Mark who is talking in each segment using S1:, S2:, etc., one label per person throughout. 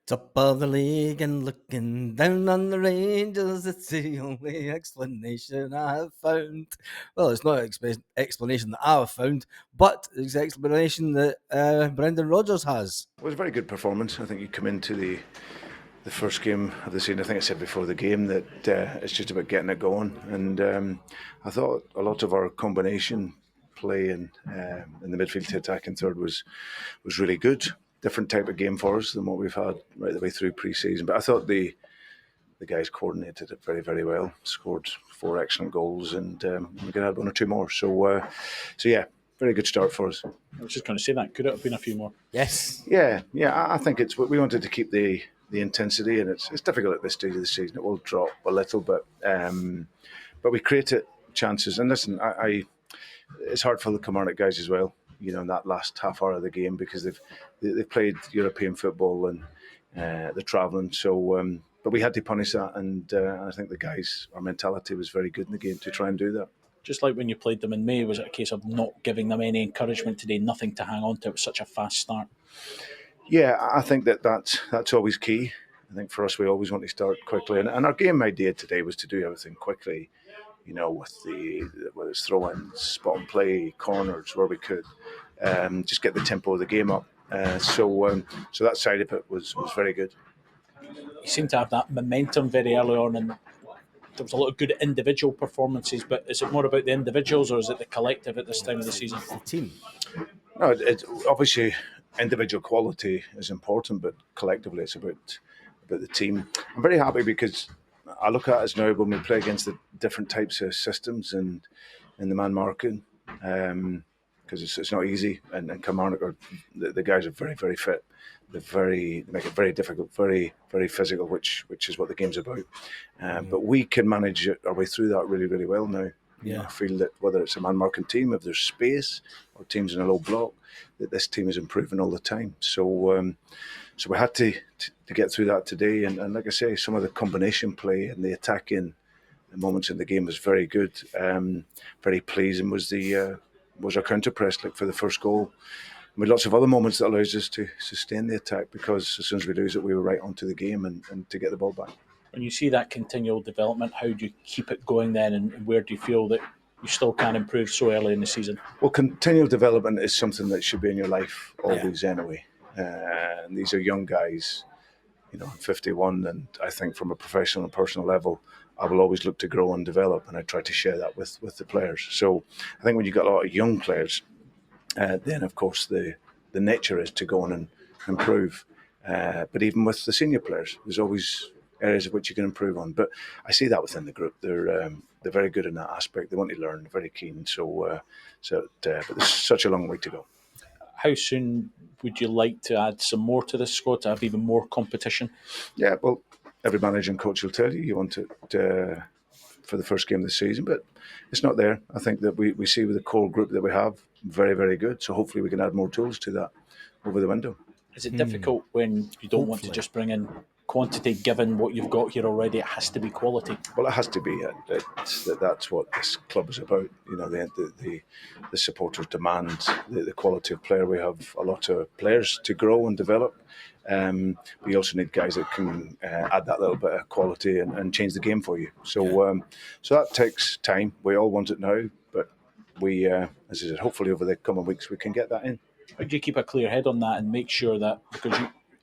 S1: Top of the league and looking down on the Rangers, it's the only explanation I have found. Well, it's not an explanation that I have found, but it's an explanation that Brendan Rodgers has.
S2: It was a very good performance. I think you come into the first game of the season. I think I said before the game that it's just about getting it going, and I thought a lot of our combination play in the midfield to attack and third was really good. Different type of game for us than what we've had right the way through pre-season. But I thought the guys coordinated it very, very well. Scored 4 excellent goals, and we could add 1 or 2 more. So yeah, very good start for us.
S3: I was just going to say that. Could it have been a few more?
S1: Yes.
S2: Yeah. I think it's we wanted to keep the intensity, and it's difficult at this stage of the season. It will drop a little, but we created chances. And listen, it's hard for the Kilmarnock guys as well. You know, in that last half hour of the game because they've played European football and they're travelling. So, but we had to punish that, and I think the guys, our mentality was very good in the game to try and do that.
S3: Just like when you played them in May, was it a case of not giving them any encouragement today, nothing to hang on to? It was such a fast start.
S2: Yeah, I think that's always key. I think for us, we always want to start quickly, and our game idea today was to do everything quickly. You know, with whether it's throw-ins, spot and play, corners, where we could, just get the tempo of the game up. So that side of it was very good.
S3: You seem to have that momentum very early on, and there was a lot of good individual performances. But is it more about the individuals, or is it the collective at this time of the season?
S1: It's the team.
S2: No, it's obviously individual quality is important, but collectively it's about the team. I'm very happy because I look at us now when we play against the different types of systems and in the man marking, because it's not easy. And Kilmarnock the guys are very, very fit. They make it very difficult, very, very physical, which is what the game's about. But we can manage our way through that really, really well now.
S1: Yeah.
S2: I feel that whether it's a man marking team, if there's space, or teams in a low block, that this team is improving all the time. So we had to get through that today. And like I say, some of the combination play and the attacking moments in the game was very good. Very pleasing was our counter press like for the first goal. And we had lots of other moments that allows us to sustain the attack because as soon as we lose it, we were right onto the game and to get the ball back.
S3: When you see that continual development, how do you keep it going then, and where do you feel that you still can improve so early in the season?
S2: Well, continual development is something that should be in your life always anyway. And these are young guys, you know, I'm 51, and I think from a professional and personal level, I will always look to grow and develop, and I try to share that with the players. So I think when you've got a lot of young players, then of course the nature is to go on and improve. But even with the senior players, there's always areas of which you can improve on. But I see that within the group. They're very good in that aspect. They want to learn, very keen. But there's such a long way to go.
S3: How soon would you like to add some more to this squad to have even more competition?
S2: Yeah, well, every manager and coach will tell you want it for the first game of the season, but it's not there. I think that we see with the core group that we have, very, very good. So hopefully we can add more tools to that over the window.
S3: Is it difficult when you don't want to just bring in quantity, given what you've got here already? It has to be quality.
S2: Well, it has to be. That's what this club is about. You know, the supporters demand the quality of player. We have a lot of players to grow and develop. We also need guys that can add that little bit of quality and change the game for you. So that takes time. We all want it now, but we, as I said, hopefully over the coming weeks we can get that in.
S3: How do you keep a clear head on that and make sure that, because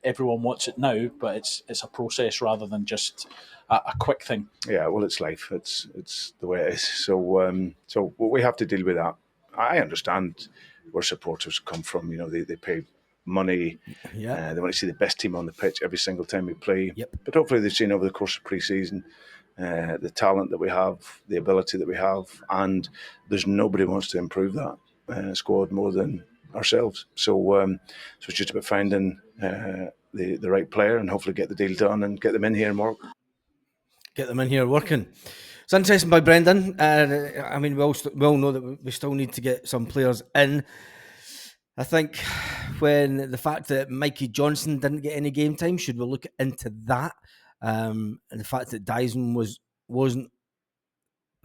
S3: everyone wants it now, but it's a process rather than just a quick thing?
S2: Yeah, well, it's life. It's the way it is. So we have to deal with that. I understand where supporters come from. You know, they pay money.
S1: Yeah.
S2: They want to see the best team on the pitch every single time we play.
S1: Yep.
S2: But hopefully they've seen over the course of pre-season the talent that we have, the ability that we have, and there's nobody wants to improve that squad more than ourselves. So it's just about finding the right player and hopefully get the deal done and get them in here and work.
S1: Get them in here working. It's interesting by Brendan. I mean, we all know that we still need to get some players in. I think when the fact that Mikey Johnson didn't get any game time, should we look into that? And the fact that Dyson wasn't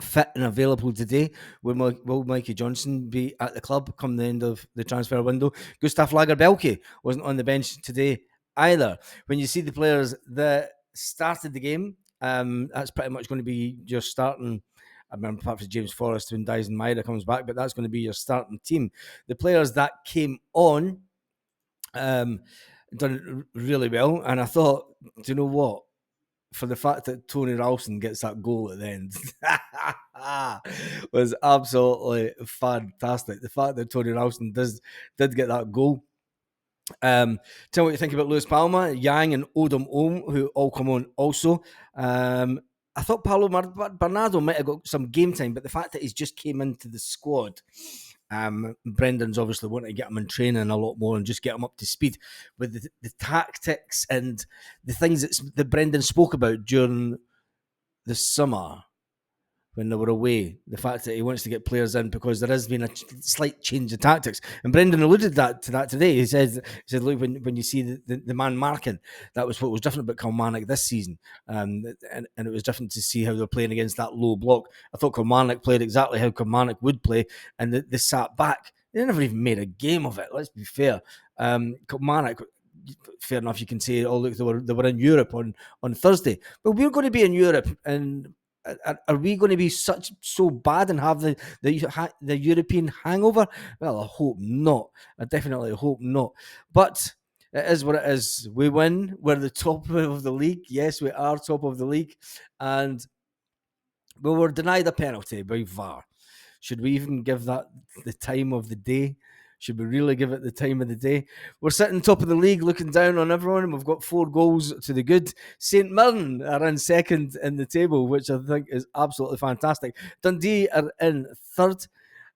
S1: fit and available today. Will Mikey Johnson be at the club come the end of the transfer window? Gustav Lagerbielke wasn't on the bench today either. When you see the players that started the game, that's pretty much going to be your starting. I remember apart from James Forrest when Dyson Maeda comes back, but that's going to be your starting team. The players that came on done it really well, and I thought, do you know what? For the fact that Tony Ralston gets that goal at the end was absolutely fantastic. The fact that Tony Ralston did get that goal. Tell me what you think about Luis Palma, Yang, and Odom Ohm, who all come on also. I thought Paulo Bernardo might have got some game time, but the fact that he's just came into the squad, Brendan's obviously wanting to get him in training a lot more and just get him up to speed with the tactics and the things that Brendan spoke about during the summer when they were away. The fact that he wants to get players in because there has been a slight change of tactics. And Brendan alluded to that today. He said, look, when you see the man marking, that was what was different about Kilmarnock this season. And it was different to see how they're playing against that low block. I thought Kilmarnock played exactly how Kilmarnock would play, and they sat back. They never even made a game of it, let's be fair. Kilmarnock, fair enough, you can say, oh, look, they were in Europe on Thursday. But we're going to be in Europe, and are we going to be so bad and have the European hangover? Well, I hope not. I definitely hope not. But it is what it is. We win. We're the top of the league. Yes, we are top of the league. And we were denied a penalty by VAR. Should we even give that the time of the day? Should we really give it the time of the day? We're sitting top of the league looking down on everyone, and we've got 4 goals to the good. St Mirren are in second in the table, which I think is absolutely fantastic. Dundee are in third,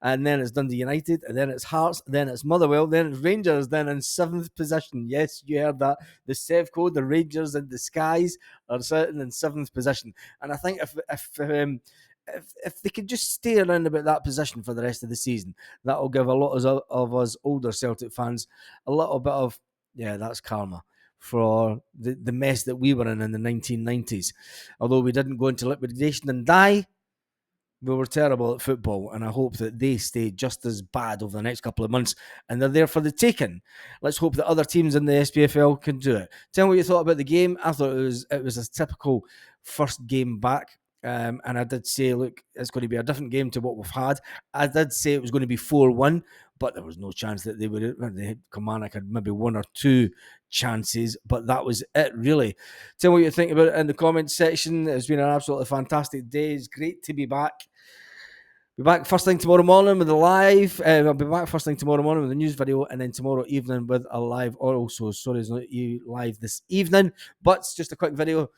S1: and then it's Dundee United, and then it's Hearts, then it's Motherwell, then it's Rangers, then in 7th position. Yes, you heard that. The Sevco, the Rangers in disguise, are sitting in 7th position. And I think if they could just stay around about that position for the rest of the season, that'll give a lot of us older Celtic fans a little bit of, yeah, that's karma for the mess that we were in the 1990s. Although we didn't go into liquidation and die, we were terrible at football, and I hope that they stay just as bad over the next couple of months, and they're there for the taking. Let's hope that other teams in the SPFL can do it. Tell me what you thought about the game. I thought it was a typical first game back. And I did say, look, it's going to be a different game to what we've had. I did say it was going to be 4-1, but there was no chance that Kilmarnock had maybe 1 or 2 chances, but that was it, really. Tell me what you think about it in the comments section. It's been an absolutely fantastic day. It's great to be back. Be back first thing tomorrow morning with a live. I'll be back first thing tomorrow morning with a news video, and then tomorrow evening with a live. Also, sorry, it's not live this evening, but it's just a quick video.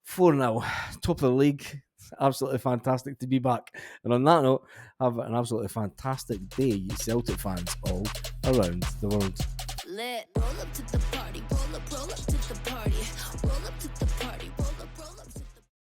S1: 4-0, top of the league. Absolutely fantastic to be back. And on that note, have an absolutely fantastic day, you Celtic fans all around the world.